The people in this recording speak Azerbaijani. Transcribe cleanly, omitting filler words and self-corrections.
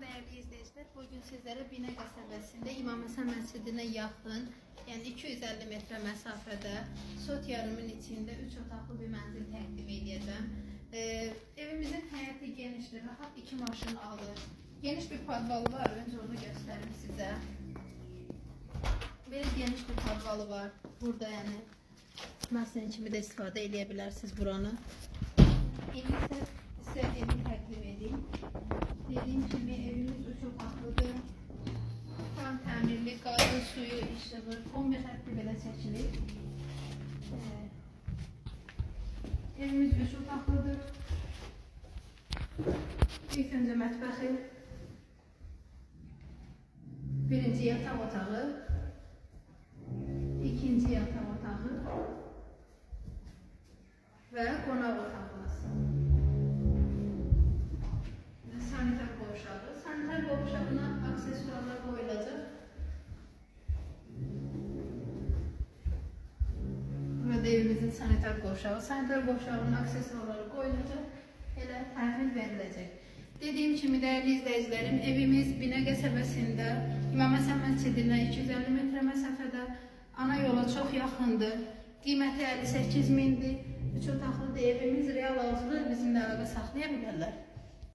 değerli izleyiciler, bugün sizlere Binə qəsəbəsində İmam Həsən məscidinə yaxın, yəni 250 metre məsafədə Sot yarımın içində 3 otaqlı bir mənzil təqdim edəcəm. Evimizin həyəti genişdir, rahat 2 maşın alır. Geniş bir podvalı var, önce onu göstərim sizə. Böyle geniş bir podvalı var. Burada yəni məsələn kimi də istifadə edə bilərsiniz buranı. İndi size evi təqdim edeyim. Dediğim gibi evimiz 3 otaqlıdır. Tam təmirli, qazı, suyu işləyir. 11 xətti belə çəkilir. Evimiz 3 otaqlıdır. İlk öncə mətbəxi, birinci yataq otağı, ikinci yataq otağı və qonaq otağımız. Sanitar qovşağı. Sanitar qovşağına aksesuarlar qoyulacaq. Burada evimizin sanitar qovşağı. Sanitar qovşağının aksesuarları qoyulacaq. Elə təhvil veriləcək. Dediyim kimi, dəyərli izləyicilərim, evimiz Binə qəsəbəsində İmam Həsən məscidinə 250 metre məsafədə, ana yola çox yaxındır. Qiyməti 58 mindir. 3 otaqlıdır evimiz, real arzıdır, bizimlə əlaqə saxlaya bilərlər.